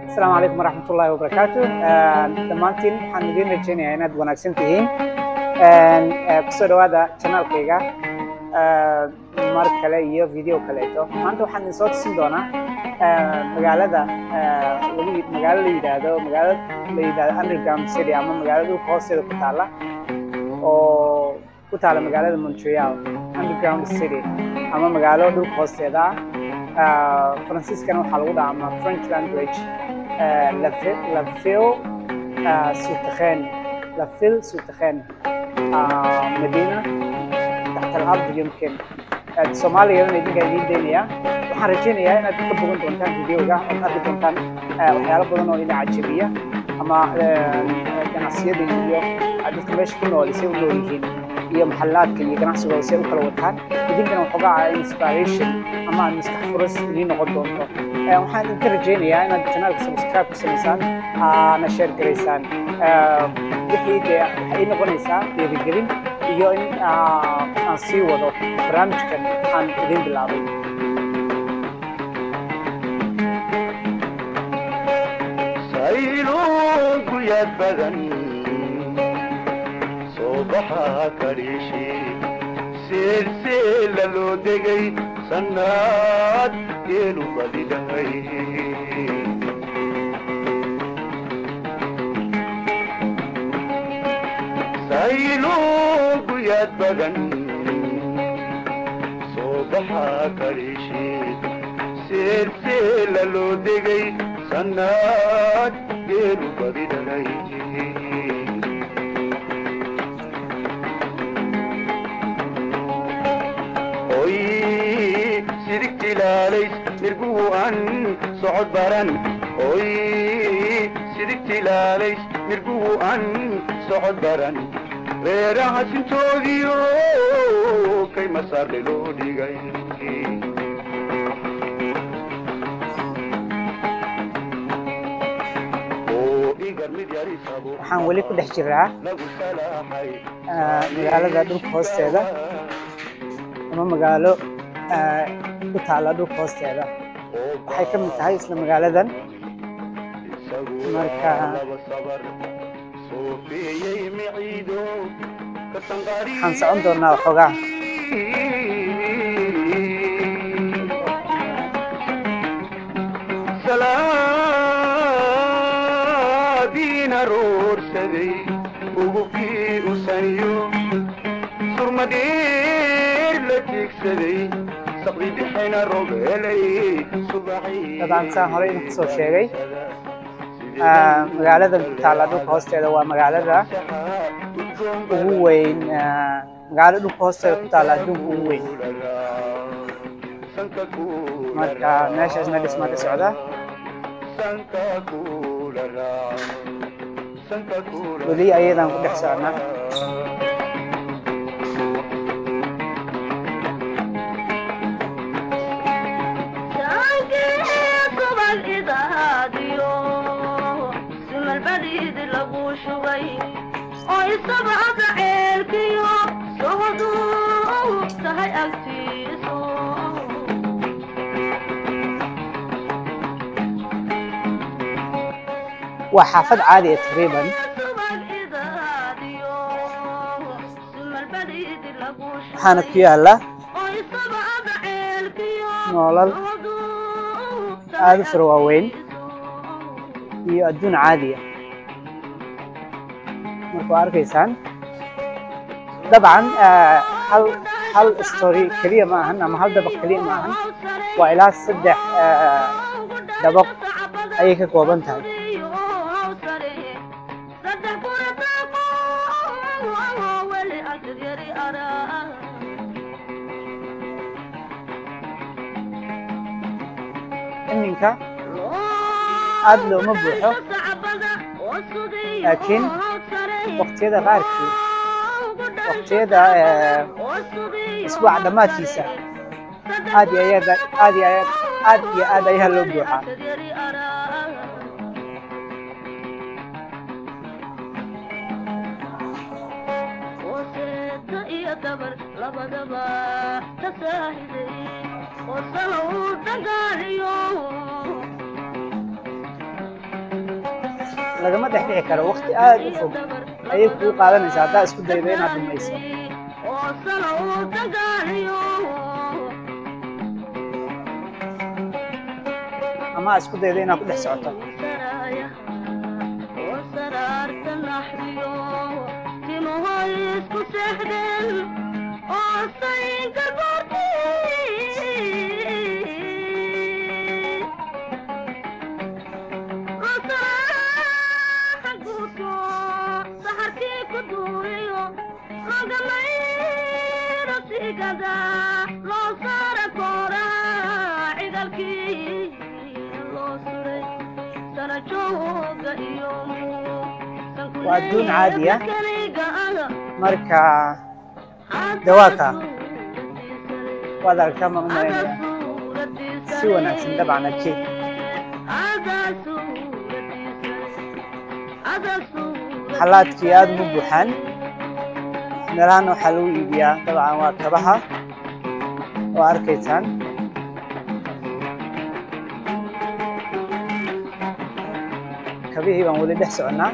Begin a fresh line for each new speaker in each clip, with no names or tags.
السلام عليكم ورحمة الله وبركاته. دمانتين waxaan idin rajeynayaa inaad wanaagsan tihiin. Kusoo dhawaada channelkayga mar kale iyo video kaleeto. Maanta waxaan idin soo tusin doonaa magaalada la yiraahdo Underground City ama magaalada dhulka hoosteeda ku taala oo ku taala magaalada Montreal. Underground City ama magaalo dhulka hoosteeda Franciscan waxaa lagu dhahaa ama French language la fil souterrain مدينة تحت الأرض يمكن الصومالية اللي دي قاعدين دينيا وحرجينيا أنا تكبرون دونتان فيديوغا وقد دونتان وحيالا بدنو إلى عجبية أما جناسية دينيو عدد كمش كنو اللي سيو لوريهين iyo maxallaadka iyo ganacsiga oo u kala wataan idinkana wuxuu gaca inspiration ama maskaxfuras idin noqon doonto waxaan idin ka rajeynayaa inaad channelka subscribe ku samaysaan ana share gareysaan waxay noqonaysaa dhiirigelin iyo in aan sii wado barnaamijkan aan idin bilaabay
sayluunku yaad badan صباحا كريشي سلسلة لو دقي سنات يلو بدلي سايلو قياد بدن صباحا كريشي سلسلة لو دقي سنات يلو بدلي سيرك لاليس مرقوان صعد بران سيرك لاليس مرقوان صعد بران غيرها سنتوديو كي مسار للو ديغاي
waxaan weli ku dhex jiraa magaalada dhulka hoosteeda ama magaalo ku taala dhulka hoosteeda waxay ka mid tahay isla magaaladan marka waxaan socon doonaa waxoogaa
salaadiina roorsaday ugu kii u saniyo surmadheer la tiigsaday
طبعا سaan hore idin kusoo sheegay magaaladan ku taala dhulka hoosteeda waa magaalada ugu weyn magaalada dhulka hoosteeda ku taala adduunka ugu weyn marka meeshaasna dhisma ka socda weli ayadan ku dhex socnaa وحافظ عادي تقريبا waxaana ku yaala nolol aad u fara waaweyn iyo adduun caadiya marka waa arkaysaan dabcan hal story keliya ma ahan ama hal dabaq keliya ma ahan waa ilaa 3 dabaq ayay ka kooban tahay iminka aad looma buuxo laakiin waqtiyada qaarkii waqtiyada isbuuca dhammaadkiisa aad iyo aad ayaa loo buuxaa lagama dhex dhici karo waqti aad u fog ayay kuu qaadanaysaa haddaa isku daydo inaad dhamayso ama isku daydo inaad ku dhex socoto وأدون عادية مركا دواكا وهذا الكلام أمرين سوى نفس طبعا أكيد حالات كياد مبوحان نرانو حلو إيبيا طبعا وكبها وأركيتان كبيه بنقول ده سعنا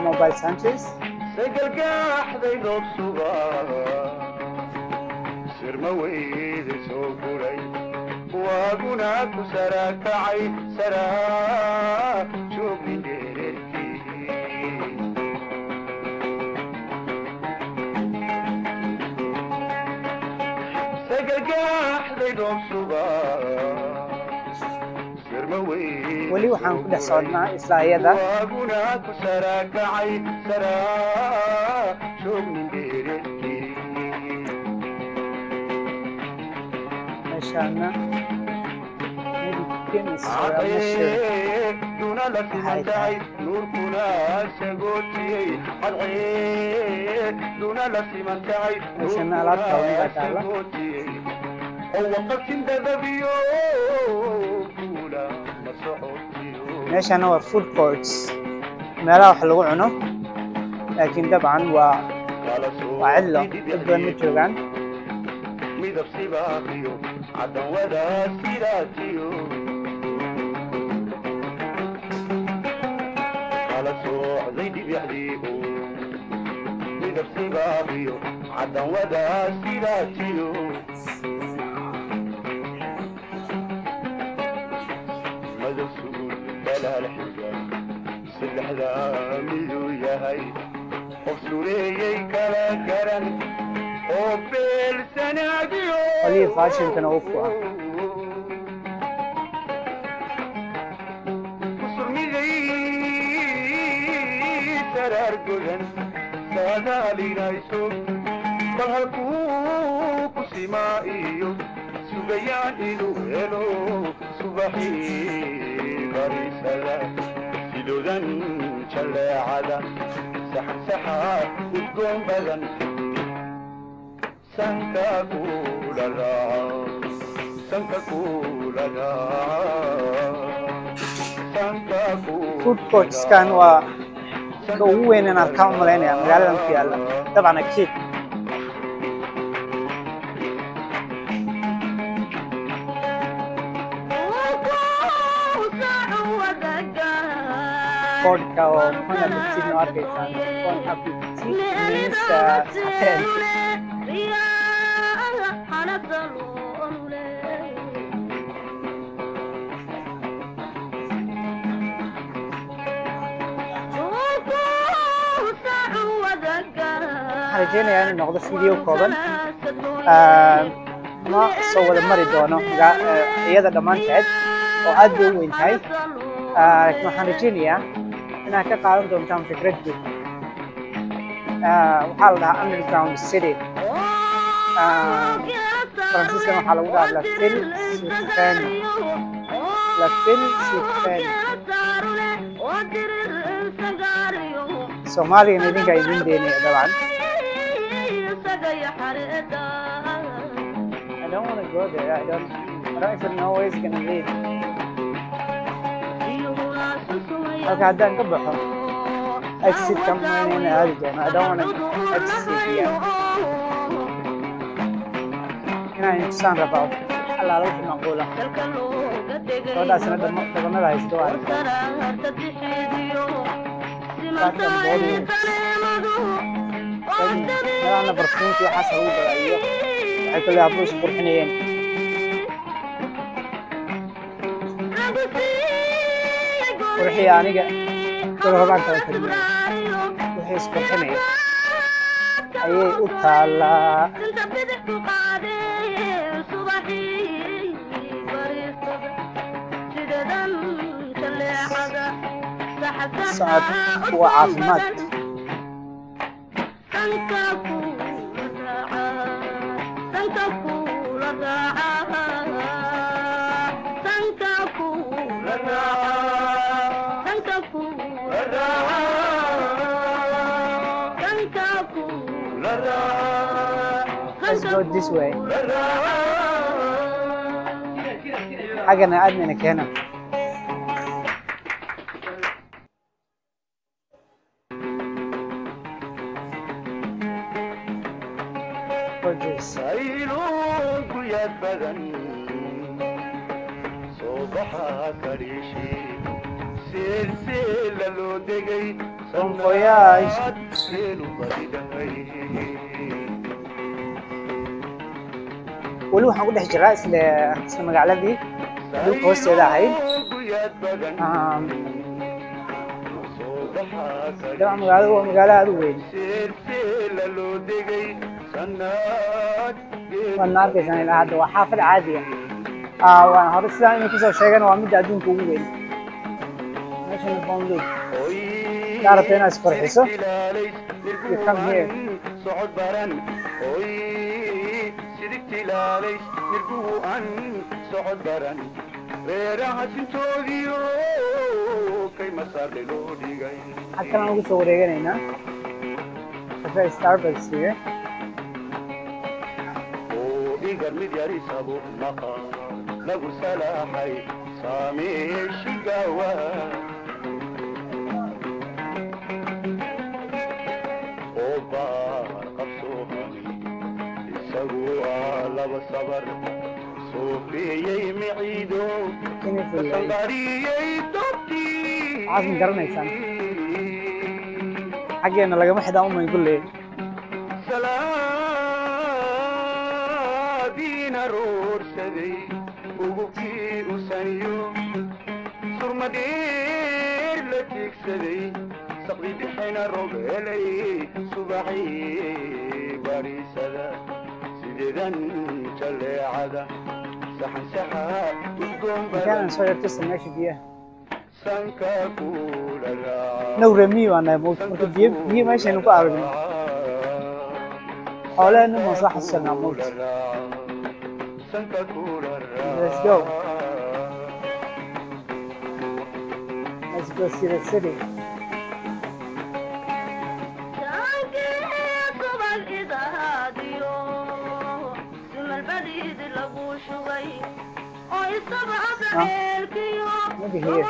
موبايل سانشيز
سجل قاحدي دوب صغار سر مويد سوكولي واقناك سراكعي سرا شوف من ديرتي سجل قاحدي دوب صغار
ولي waxaan ku dhex soconnaa islaayada meeshana meeshana waa food courts meelaha wax lagu cuno laakiin dabcan waa cidlo dad badan ma joogaan
midab sibaaqiyo cadawada sidaatiyo kala socday dhibyaxdiibu midab sibaaqiyo cadawada sidaatiyo سلحدا ميدو ياهي وفسوريي كلا كرن وبيل سناديو
ولي فاشن كان اوفوا
وصر ميدي سرار قدن سادا لينايسو بغلقوك سمائيو سبيان إلو إلو صباحي غريسة سيدودن شلعدا سحن سحا وتقوم بدن سنكا كولا سنكا كولا سنكا كولا
food courts كان waa ka ugu weyn in aan ka umaleynaya magaaladan ku yaala dabcan akid Vodka or Con Appetito arkaysan Con Appetito means sateen رجعنا يعني نقضي فيديو كوبن ما سوى المري دونه iyada dhamaanteed oo aad u weyn tahay waxaan rajeynayaa inaad ka qaadan doontaan fikrad guud waxaa la dhahaa underground city faransiiskan waxaa lagu dhahaa la ville souterraine la ville souterraine soomaaligan idinka idin deynaya dabcan don't want to go there. I don't even know where it's gonna lead. Okay, haddaan ka baxo exit ka maynayna aadi doono. I don't want to exit here. Inaan intusaan rabaa alaala wixii macquula. Gabadhaasina dhabanada haysto waa arkaa. Meelaana barfuunki waxaas lagu gadaayo waxay kale hablo is qurxinayeen. Qurxiya aniga kala horaan kala tagin wixii is qurxinaya ayay u taalaa. socod waa caafimaad. Let's go this way. حاجة أدنى كهنا. Bon voyage. weli waxaan ku dhex jiraa isla magaaladii dhulka hoosteeda ahayd. dabcan magaaladu waa magaalo aad u weyn. waadna arkaysaan ilaa hadda waa xaafad caadiya. waan hore sidaan inay kusoo sheegan waa midda adduunka ugu weyn. meeshan bounded daa rabta inaad isqurxiso you come here. halkan aan ugu soo wareeganaynaa cafe Starbucks here. عازم قرنيسان حقنا لقى حدا أمي يقول لي سلامينا رور سدي وبكي وسنيو سرمدير لتيك سدي سقدي بحنا رجلي صباحي باريسدا سيدان جلي عدا سحن سحا وقوم كان نسوي اتصل ماشي فيها نورة ميو أنا موت بيه ماشي نقول أرجع حوالي إنه مصلحة السنة موت. Let's go. Let's go see the city. Maybe here.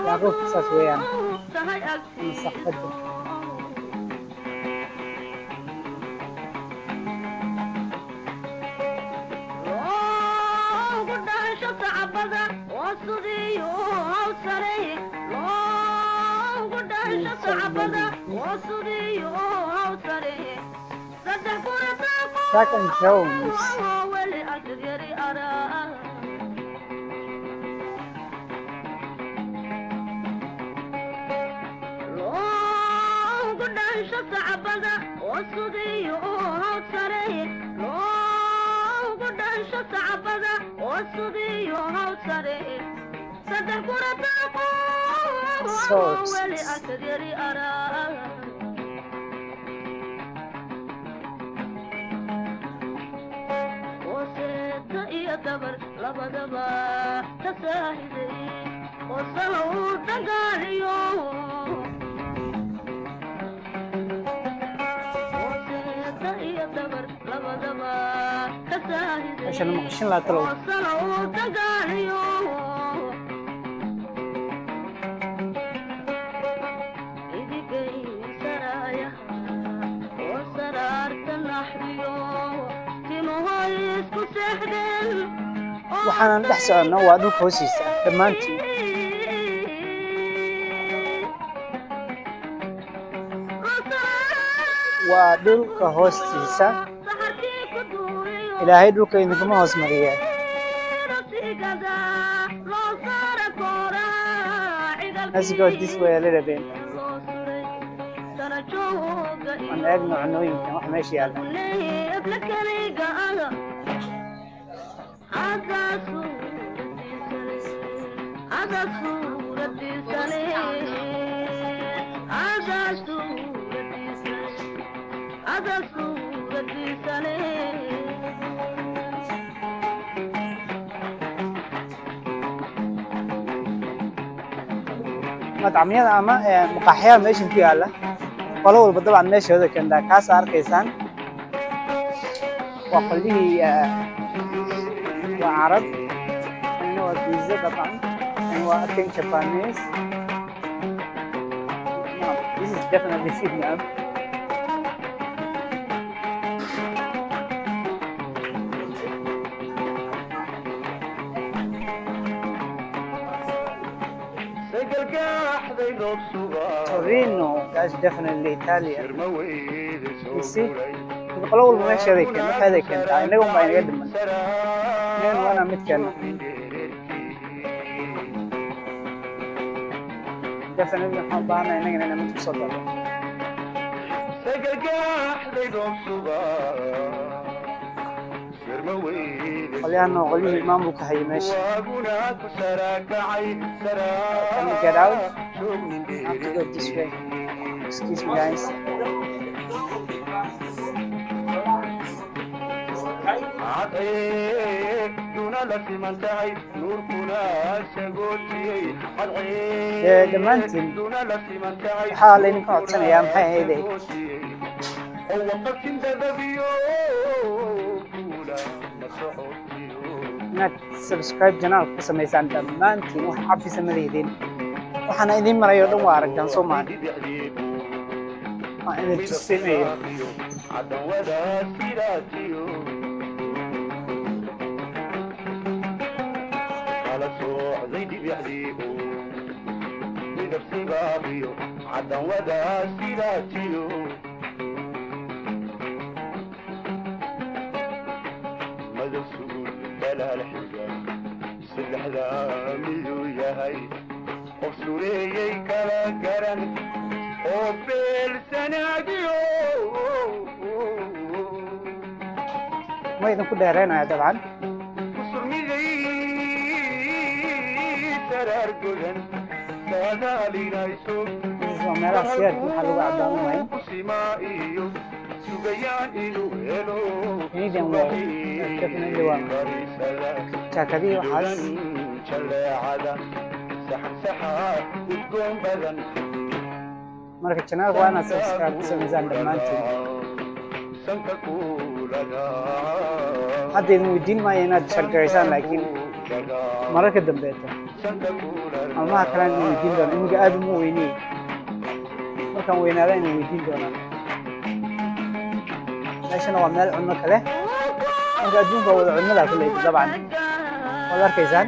يعرف قصص وياه من صحته. Second Jones.
dabar labadaba tasaahiday oo saluu dagaaliyo
عشان مقشين لا تلو waxaan dhex soconno waa dhulka hoostiisa dhammaantiin waa dhulka hoostiisa ilaahay dhulka idinkuma hoos mariya let's go this way a little bit aan eegno cunooyinkan wax meesha yaalla مطعميada ama maqaaxiyaha meeshan ku yaala qolo walba dabcan meeshooda kanda kaas arkaysaan waa qolihii waa carab ana waa pizza dabcan and waa akin Japanese no, this is definitely Vietnam Torino, that's definitely Italian. You see? The whole measure they can. I never buy it. Men wanna meet can. Definitely how bad I think I'm to sort of. Oliano, Oli, Mambu Kahimesh. Can we get out? I have to go this way. Excuse me, guys. The mountain. How many parts I am hiding? Not subscribe channel kusamaysan dhammaantiin wax xafisa ma leedin waxaan idin marayo dhan waa aragtaan Soomaali waan idin tusinayo
بلا الحجاب سلح ذا ميدو ياهي وفسوريي كلا كرن وفيل سناديو
ما يدن كل دهرين طبعا
وصرميزي سرار قلن سادالي نايسو
meelaha siyaarka waxaa lagu cadaaminayo ciidan waa definitely waa jaakadii waxaas marka channelka waa inaad subscribe ku samaysaan dhammaantiin hadda idin weydiin maayo inaad shargaraysaan laakiin mararka dambeeta maalmaha kalena idin weydiin doona imiga aad uma weyniyey markaan weynaada inay weydiin doonaan meeshana waa meel cunno kale marka adduunka wada cunnada kuleyda dabcan waad arkaysaan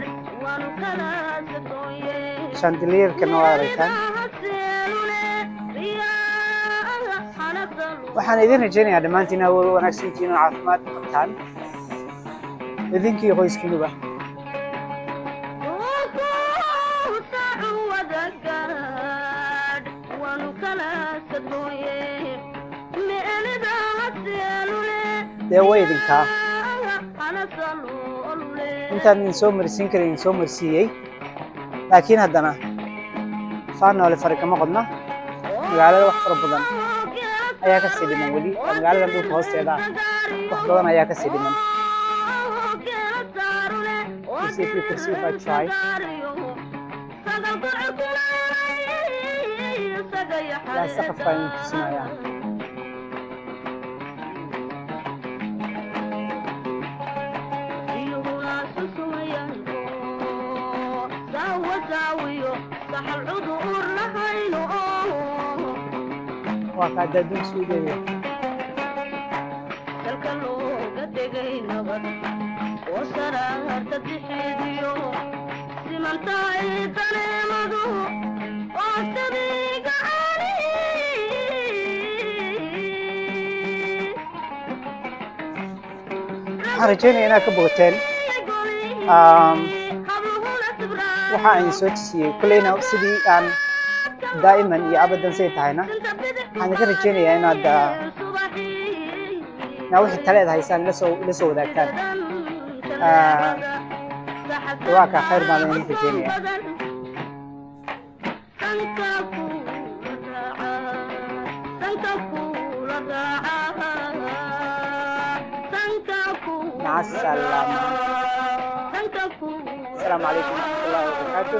shandiliyerkana waad aragtaan waxaan idin rajaynayaa dhammaantiin awood wanaagsantiin oo caafimaad qabtaan idinkii qoyskiinuba dee way idinkaa intaan idin soo marsiin karin idin soo marsiiyey laakiin haddana faanoole fari kama qodna magaalada wax fara badan ayaa kasii dhiman weli magaaladan dhulka hoosteeda wax badan ayaa kasii dhiman see if you could see if I try. لا سقف قايم تسمع يعني. وقاعد أدون سويدي. رجعنا هنا كبوتين. waxaan soo tusiyay kulleyna sidii aan daa'iman iyo abadan say tahayna waxaan ka rajeynayaa inaad wixii taleed haysaan la soo wadaagtaan waa ka khayr baan idin rajeynayaa مع السلامة السلام عليكم ورحمة الله وبركاته.